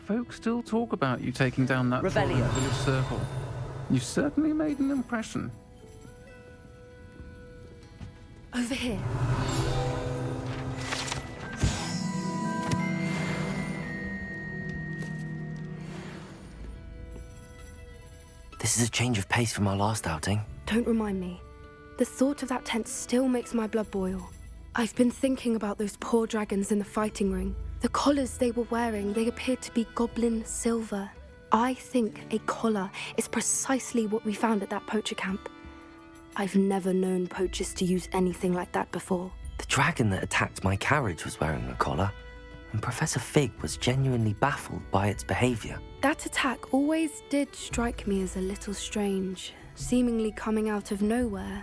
Folk still talk about you taking down that troll in the Revelio. village circle. You certainly made an impression. Over here. This is a change of pace from our last outing. Don't remind me. The thought of that tent still makes my blood boil. I've been thinking about those poor dragons in the fighting ring. The collars they were wearing, they appeared to be goblin silver. I think a collar is precisely what we found at that poacher camp. I've never known poachers to use anything like that before. The dragon that attacked my carriage was wearing a collar, and Professor Fig was genuinely baffled by its behavior. That attack always did strike me as a little strange, seemingly coming out of nowhere.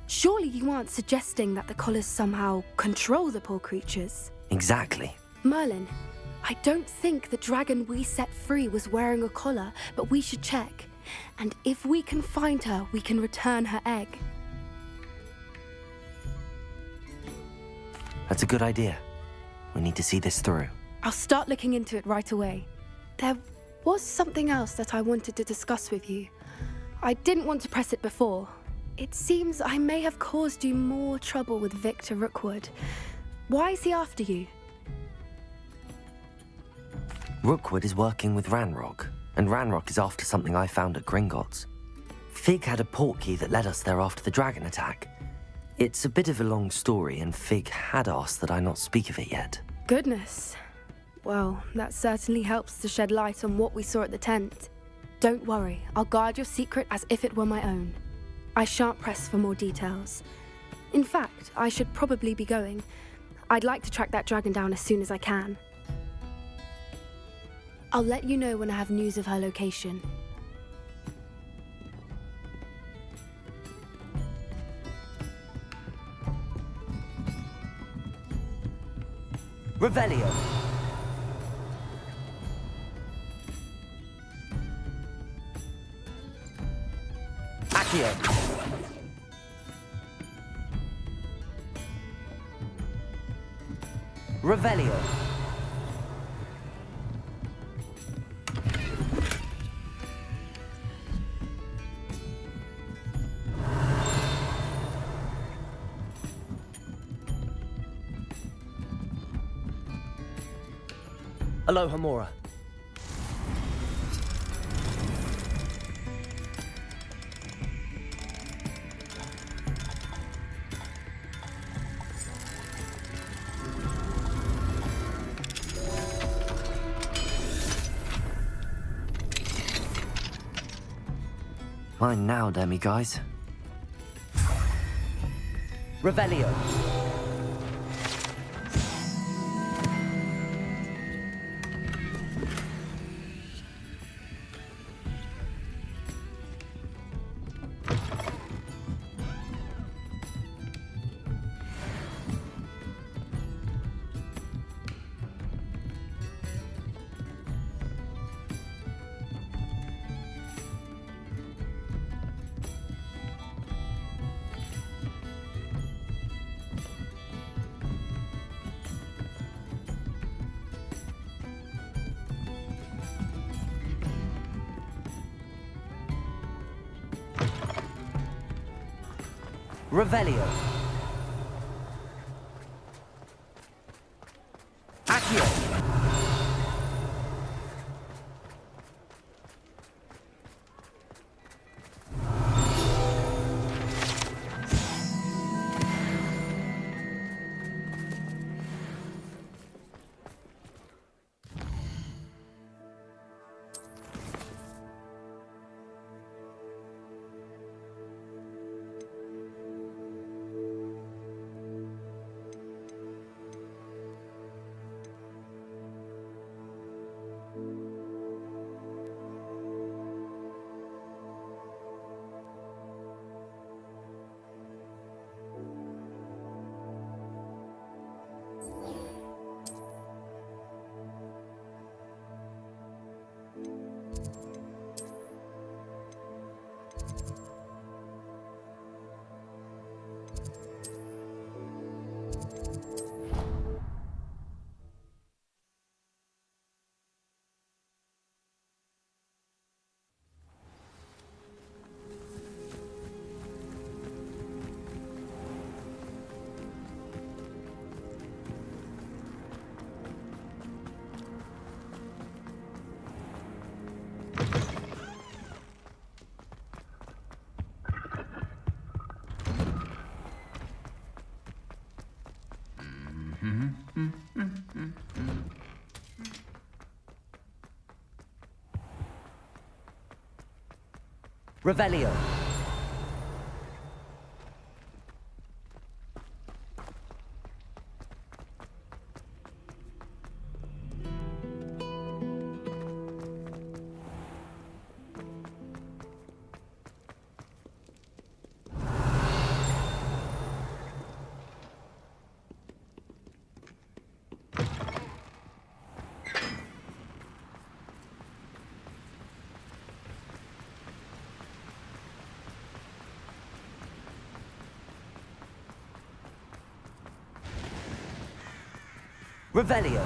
Surely you aren't suggesting that the collars somehow control the poor creatures? Exactly. Merlin, I don't think the dragon we set free was wearing a collar, but we should check. And if we can find her, we can return her egg. That's a good idea. We need to see this through. I'll start looking into it right away. There was something else that I wanted to discuss with you. I didn't want to press it before. It seems I may have caused you more trouble with Victor Rookwood. Why is he after you? Rookwood is working with Ranrock, and Ranrock is after something I found at Gringotts. Fig had a portkey that led us there after the dragon attack. It's a bit of a long story, and Fig had asked that I not speak of it yet. Goodness. Well, that certainly helps to shed light on what we saw at the tent. Don't worry, I'll guard your secret as if it were my own. I shan't press for more details. In fact, I should probably be going. I'd like to track that dragon down as soon as I can. I'll let you know when I have news of her location. Revelio. Accio. Revelio. Aloha Mora. Mine now, demiguise. Revelio. Revelio. Accio. Revelio. Revelio.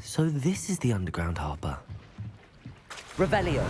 So this is the underground harbour. Revelio.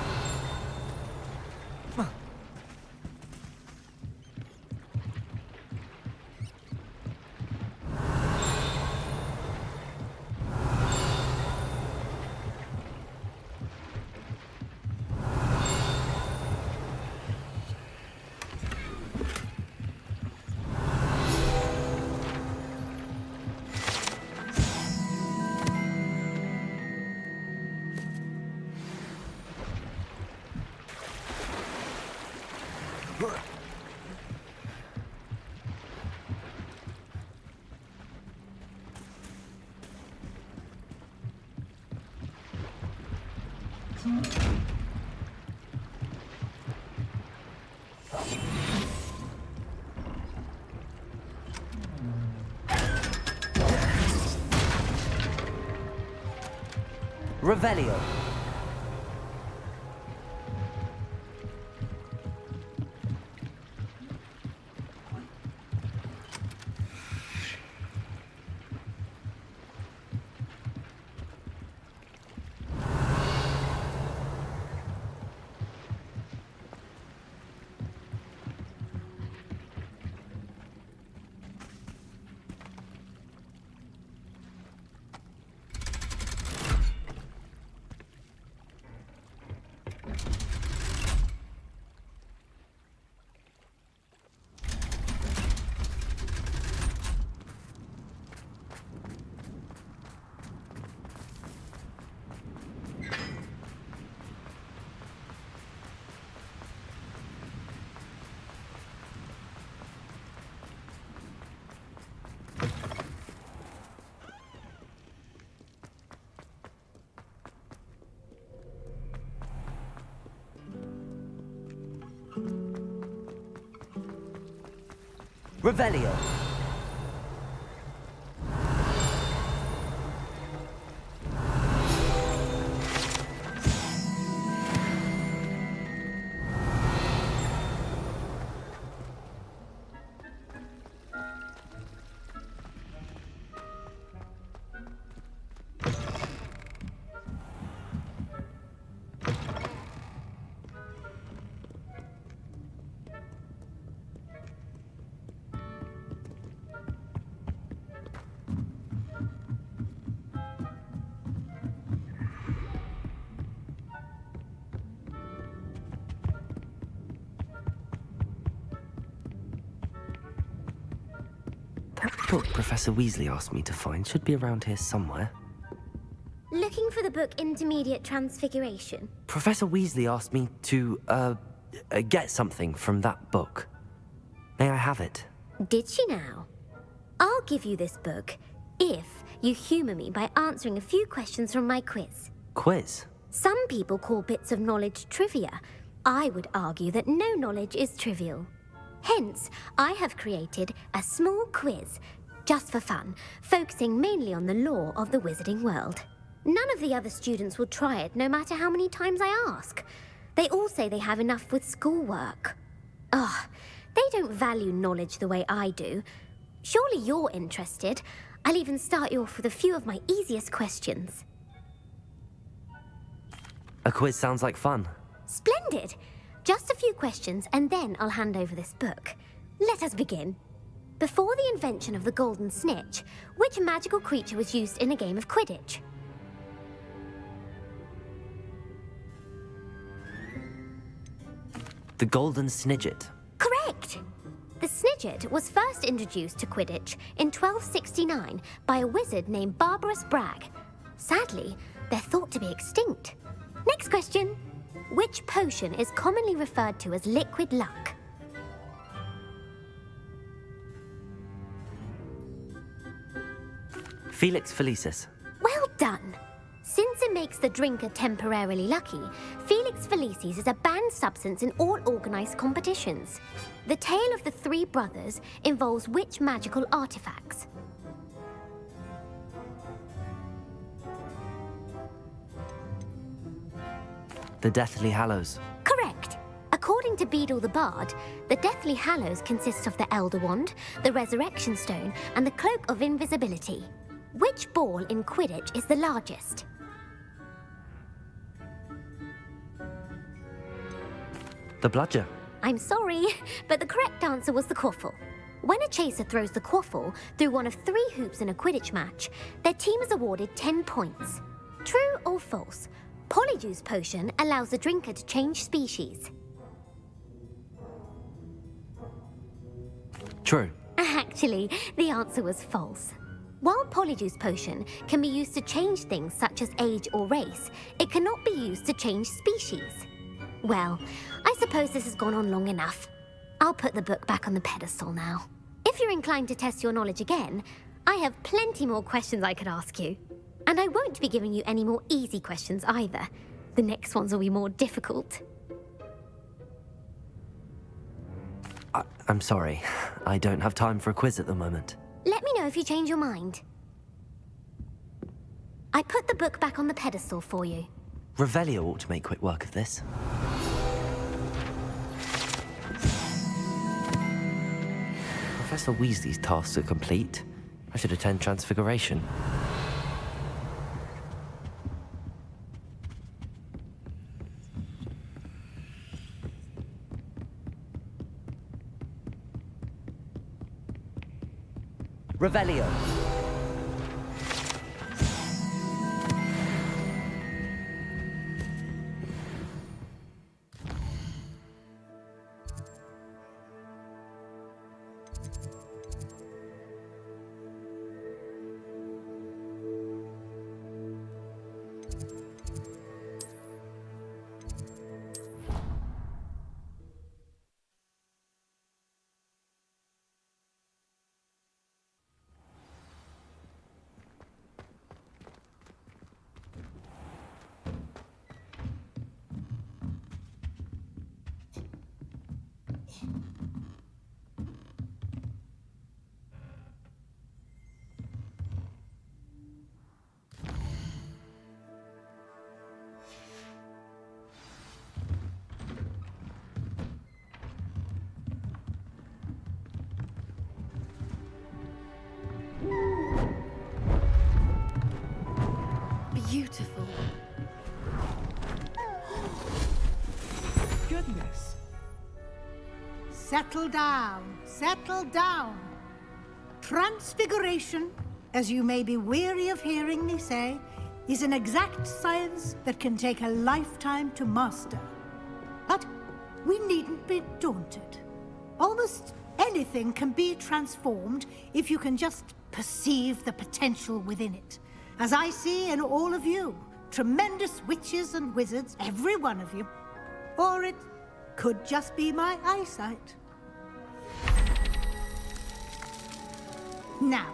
Revelio. Revelio. That book Professor Weasley asked me to find should be around here somewhere. Looking for the book Intermediate Transfiguration? Professor Weasley asked me to, get something from that book. May I have it? Did she now? I'll give you this book if you humour me by answering a few questions from my quiz. Quiz? Some people call bits of knowledge trivia. I would argue that no knowledge is trivial. Hence, I have created a small quiz, just for fun, focusing mainly on the lore of the wizarding world. None of the other students will try it, no matter how many times I ask. They all say they have enough with schoolwork. Ugh, they don't value knowledge the way I do. Surely you're interested. I'll even start you off with a few of my easiest questions. A quiz sounds like fun. Splendid! Just a few questions and then I'll hand over this book. Let us begin. Before the invention of the golden snitch, which magical creature was used in a game of Quidditch? The golden snidget. Correct! The snidget was first introduced to Quidditch in 1269 by a wizard named Barbarous Bragg. Sadly, they're thought to be extinct. Next question. Which potion is commonly referred to as liquid luck? Felix Felicis. Well done! Since it makes the drinker temporarily lucky, Felix Felicis is a banned substance in all organised competitions. The tale of the three brothers involves which magical artifacts? The Deathly Hallows. Correct! According to Beedle the Bard, the Deathly Hallows consists of the Elder Wand, the Resurrection Stone, and the Cloak of Invisibility. Which ball in Quidditch is the largest? The Bludger. I'm sorry, but the correct answer was the quaffle. When a chaser throws the quaffle through one of 3 hoops in a Quidditch match, their team is awarded 10 points. True or false? Polyjuice potion allows the drinker to change species. True. Actually, the answer was false. While Polyjuice potion can be used to change things such as age or race, it cannot be used to change species. Well, I suppose this has gone on long enough. I'll put the book back on the pedestal now. If you're inclined to test your knowledge again, I have plenty more questions I could ask you. And I won't be giving you any more easy questions either. The next ones will be more difficult. I'm sorry. I don't have time for a quiz at the moment. Let me know if you change your mind. I put the book back on the pedestal for you. Revelio ought to make quick work of this. Professor Weasley's tasks are complete. I should attend Transfiguration. Revelio. Beautiful. Goodness. Settle down, settle down. Transfiguration, as you may be weary of hearing me say, is an exact science that can take a lifetime to master. But we needn't be daunted. Almost anything can be transformed if you can just perceive the potential within it. As I see in all of you, tremendous witches and wizards, every one of you. Or it could just be my eyesight. Now,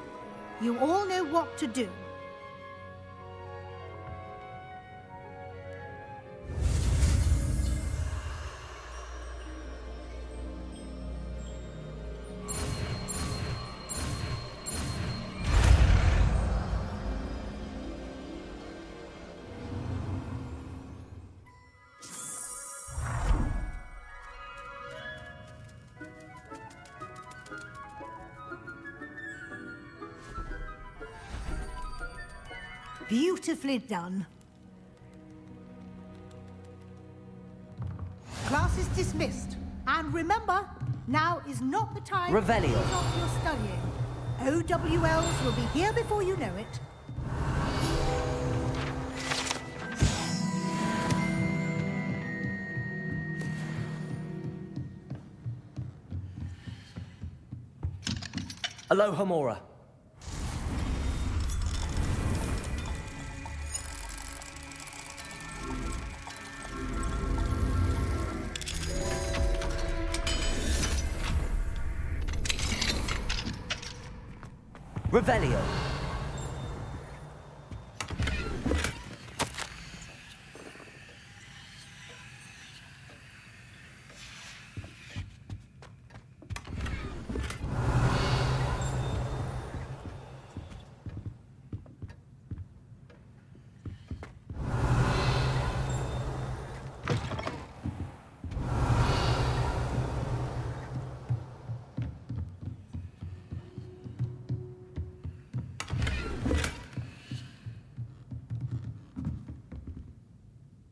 you all know what to do. Beautifully done. Class is dismissed. And remember, now is not the time Revelio. to leave off your studying. OWLs will be here before you know it. Aloha Mora. Revelio.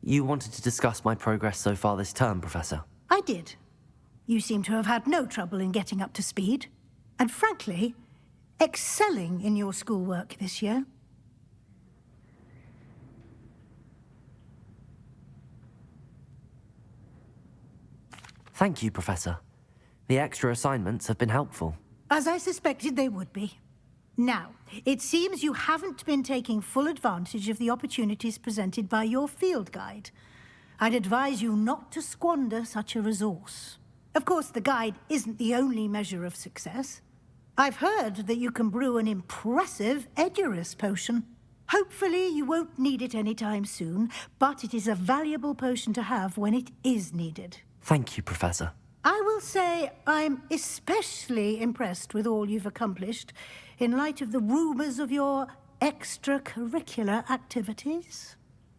You wanted to discuss my progress so far this term, Professor? I did. You seem to have had no trouble in getting up to speed. And frankly, excelling in your schoolwork this year. Thank you, Professor. The extra assignments have been helpful. As I suspected they would be. Now, it seems you haven't been taking full advantage of the opportunities presented by your field guide. I'd advise you not to squander such a resource. Of course, the guide isn't the only measure of success. I've heard that you can brew an impressive Edurus potion. Hopefully, you won't need it anytime soon, but it is a valuable potion to have when it is needed. Thank you, Professor. I will say I'm especially impressed with all you've accomplished in light of the rumors of your extracurricular activities.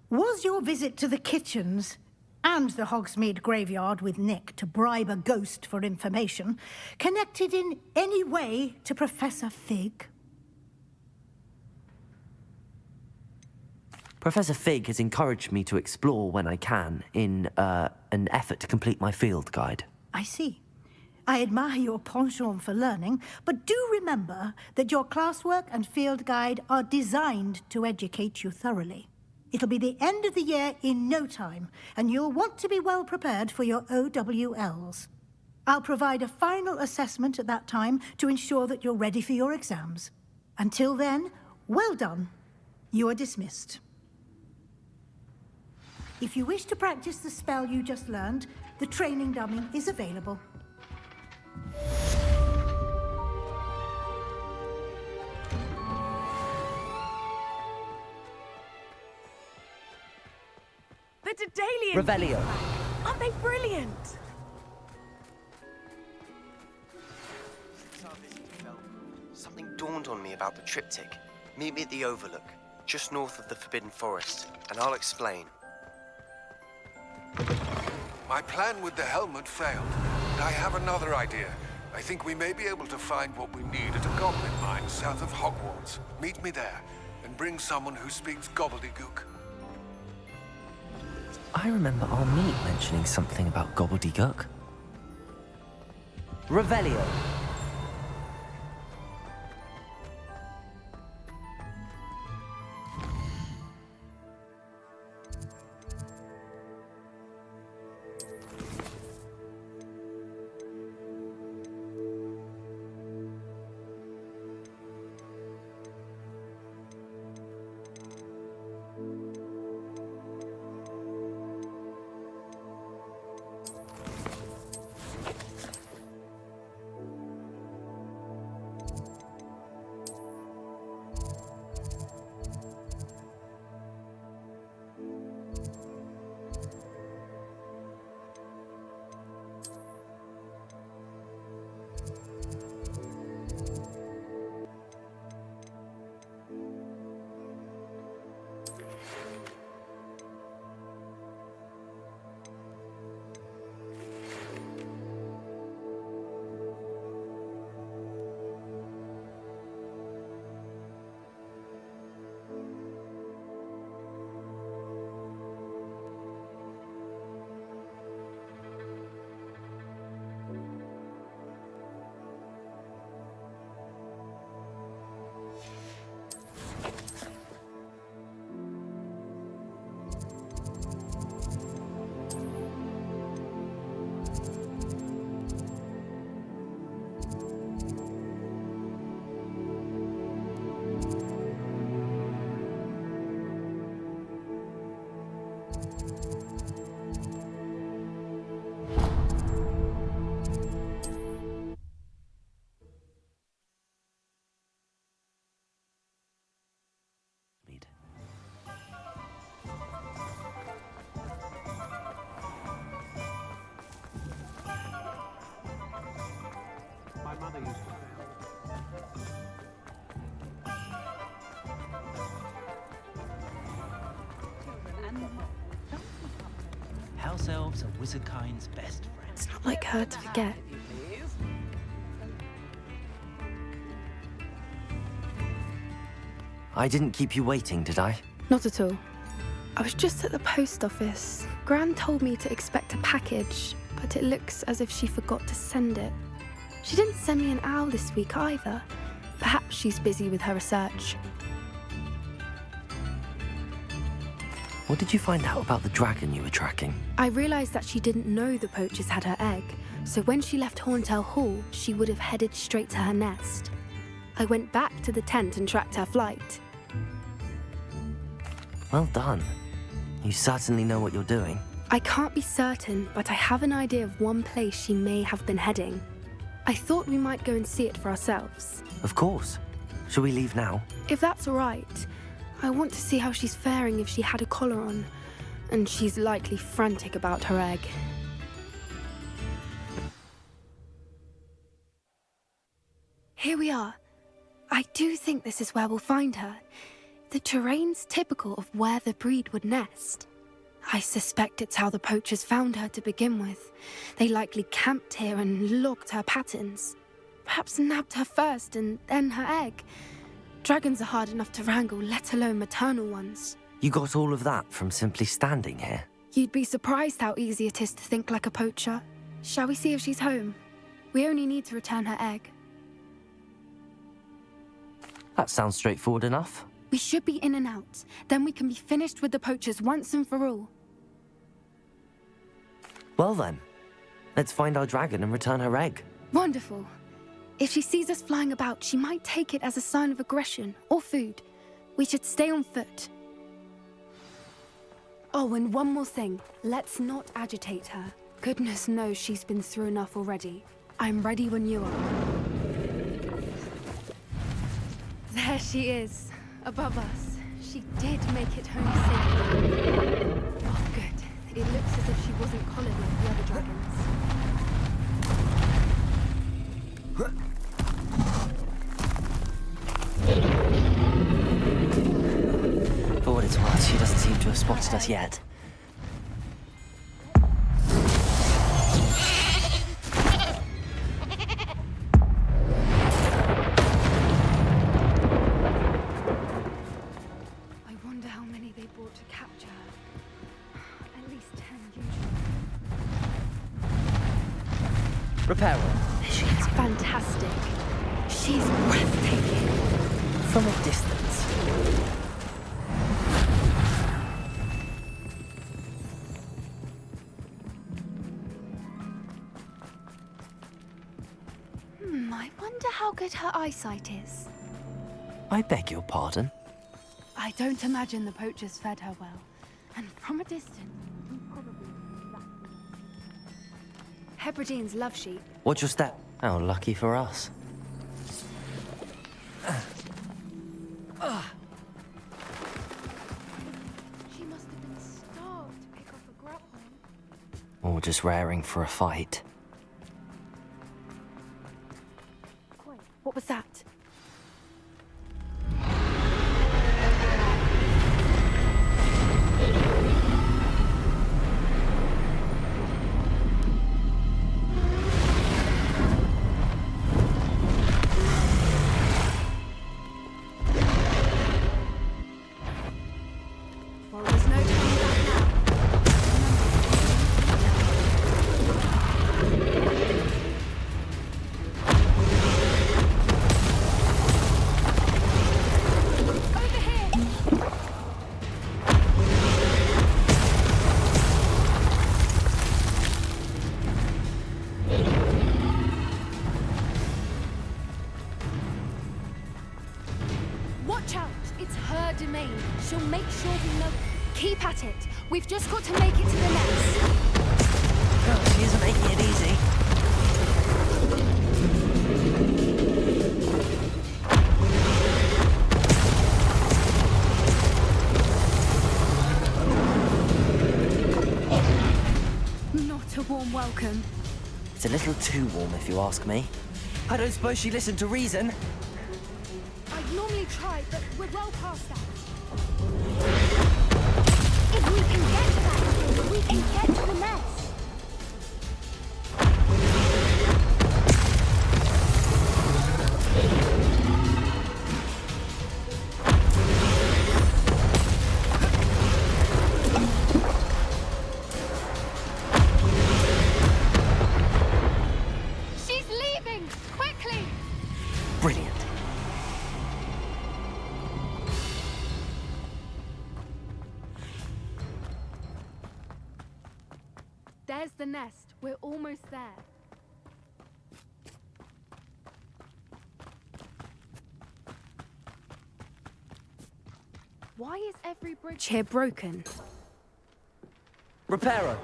Was your visit to the kitchens and the Hogsmeade graveyard with Nick to bribe a ghost for information connected in any way to Professor Fig? Professor Fig has encouraged me to explore when I can in an effort to complete my field guide. I see. I admire your penchant for learning, but do remember that your classwork and field guide are designed to educate you thoroughly. It'll be the end of the year in no time, and you'll want to be well prepared for your OWLs. I'll provide a final assessment at that time to ensure that you're ready for your exams. Until then, well done. You are dismissed. If you wish to practice the spell you just learned, the training dummy is available. The Dedalian! Revelio. Aren't they brilliant? Something dawned on me about the triptych. Meet me at the Overlook, just north of the Forbidden Forest, and I'll explain. My plan with the helmet failed. I have another idea. I think we may be able to find what we need at a goblin mine south of Hogwarts. Meet me there, and bring someone who speaks gobbledygook. I remember our meet mentioning something about gobbledygook. Revelio. ourselves a wizardkind's best friend. It's not like her to forget. I didn't keep you waiting, did I? Not at all. I was just at the post office. Gran told me to expect a package, but it looks as if she forgot to send it. She didn't send me an owl this week either. Perhaps she's busy with her research. What did you find out about the dragon you were tracking? I realised that she didn't know the poachers had her egg, so when she left Horntail Hall, she would have headed straight to her nest. I went back to the tent and tracked her flight. Well done. You certainly know what you're doing. I can't be certain, but I have an idea of one place she may have been heading. I thought we might go and see it for ourselves. Of course. Shall we leave now? If that's all right. I want to see how she's faring if she had a collar on, and she's likely frantic about her egg. Here we are. I do think this is where we'll find her. The terrain's typical of where the breed would nest. I suspect it's how the poachers found her to begin with. They likely camped here and logged her patterns. Perhaps nabbed her first and then her egg. Dragons are hard enough to wrangle, let alone maternal ones. You got all of that from simply standing here? You'd be surprised how easy it is to think like a poacher. Shall we see if she's home? We only need to return her egg. That sounds straightforward enough. We should be in and out. Then we can be finished with the poachers once and for all. Well then, let's find our dragon and return her egg. Wonderful. If she sees us flying about, she might take it as a sign of aggression or food. We should stay on foot. Oh, and one more thing. Let's not agitate her. Goodness knows she's been through enough already. I'm ready when you are. There she is, above us. She did make it home safely. Oh, good. It looks as if she wasn't collared like the other dragons. For what it's worth, she doesn't seem to have spotted us yet. I wonder how many they brought to capture her. At least 10 usually. Reparo. She's fantastic. She's breathtaking. From a distance. I wonder how good her eyesight is. I beg your pardon? I don't imagine the poachers fed her well. And from a distance, we probably... Hebrideans love sheep. Watch your step. How lucky for us. She must have been starved to pick up a grapple. Or just raring for a fight. Wait, what was that? Well, there's no turning back now. Over here! Watch out! It's her domain. She'll make sure we know it. Keep at it. We've just got to make it to the nest. Oh, she isn't making it easy. Not a warm welcome. It's a little too warm, if you ask me. I don't suppose she listened to reason. I'd normally try, but we're well past that. If we can get to that We can get to the nest. She's leaving! Quickly! Brilliant. There's the nest. We're almost there. Why is every bridge here broken? Reparo.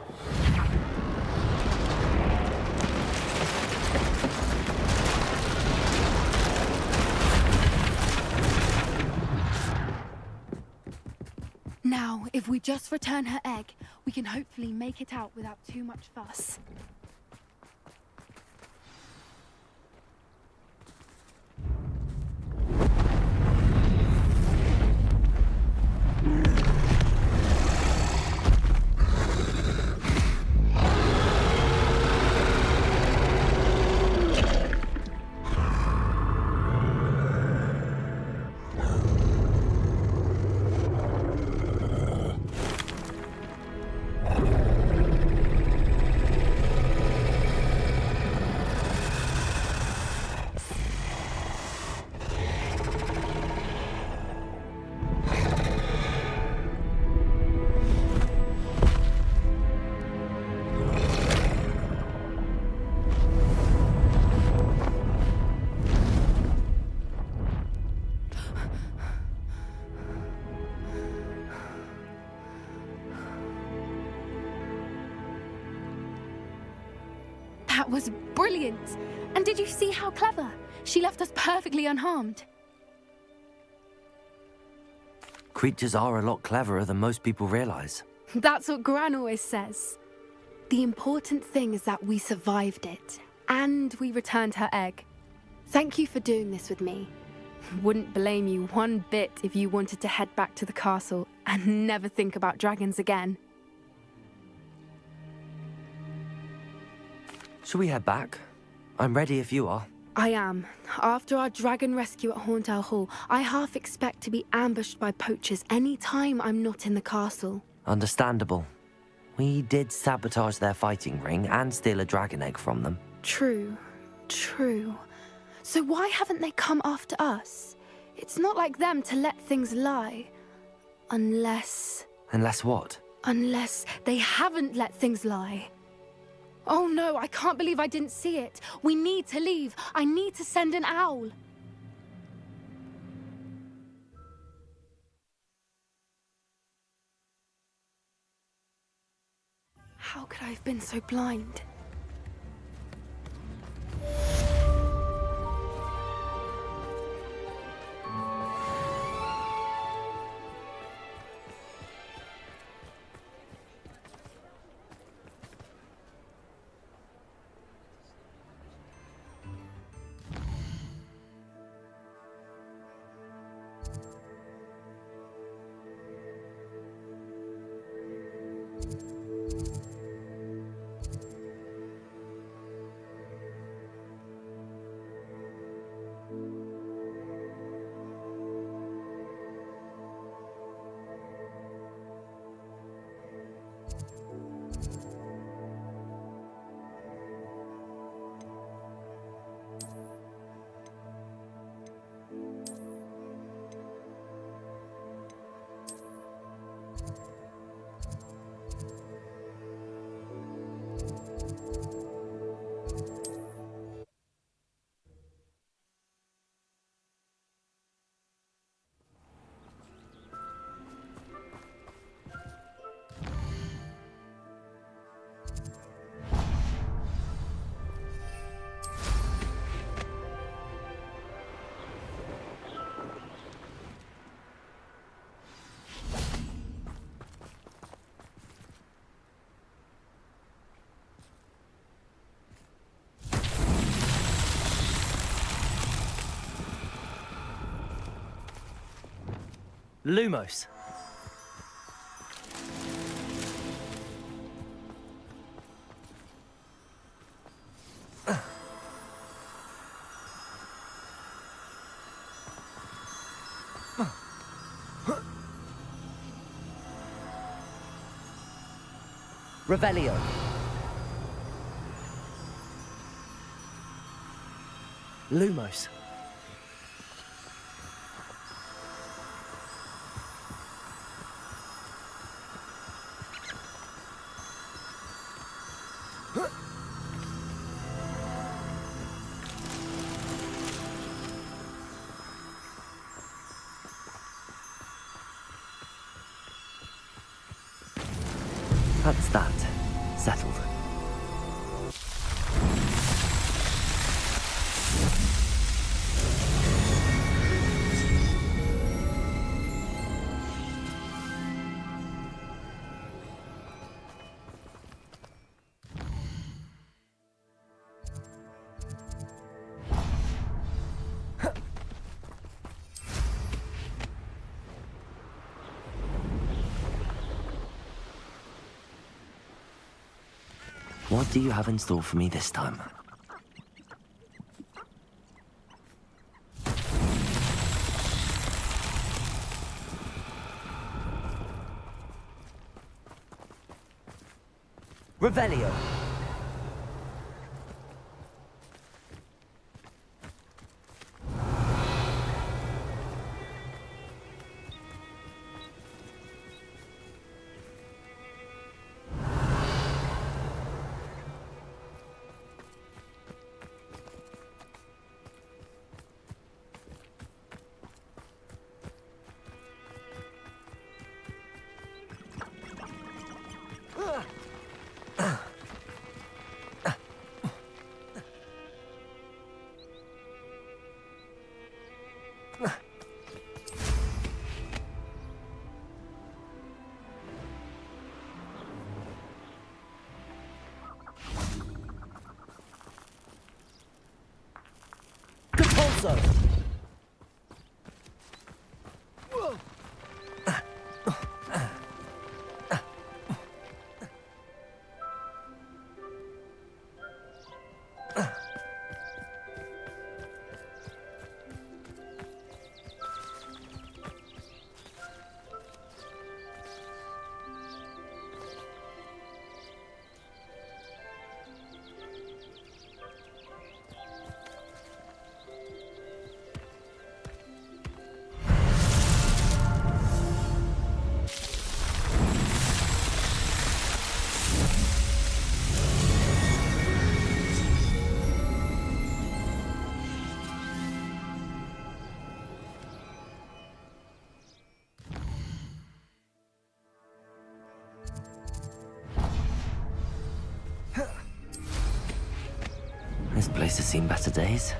Now, if we just return her egg, we can hopefully make it out without too much fuss. That was brilliant! And did you see how clever? She left us perfectly unharmed. Creatures are a lot cleverer than most people realize. That's what Gran always says. The important thing is that we survived it, and we returned her egg. Thank you for doing this with me. Wouldn't blame you one bit if you wanted to head back to the castle and never think about dragons again. Shall we head back? I'm ready if you are. I am. After our dragon rescue at Horntail Hall, I half expect to be ambushed by poachers any time I'm not in the castle. Understandable. We did sabotage their fighting ring and steal a dragon egg from them. True. So why haven't they come after us? It's not like them to let things lie. Unless what? Unless they haven't let things lie. Oh no, I can't believe I didn't see it. We need to leave. I need to send an owl. How could I have been so blind? Lumos. Revelio. Lumos. That's that. Settled. What do you have in store for me this time? Revelio. Capulso. This place has seen better days.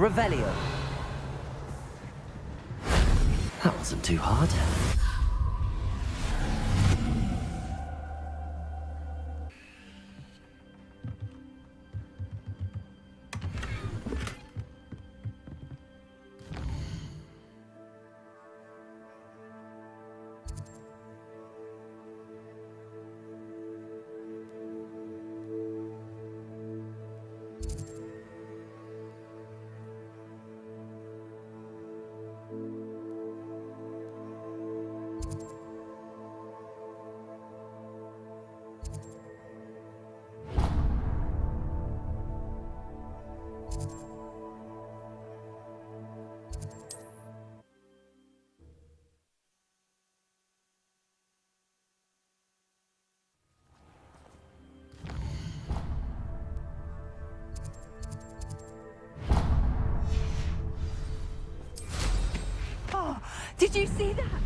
Revelio. That wasn't too hard. Did you see that?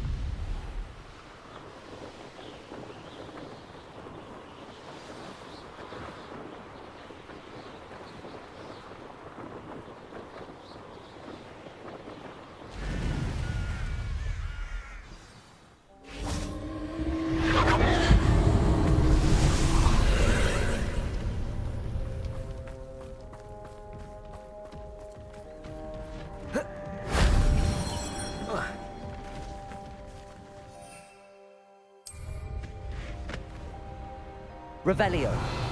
Revelio.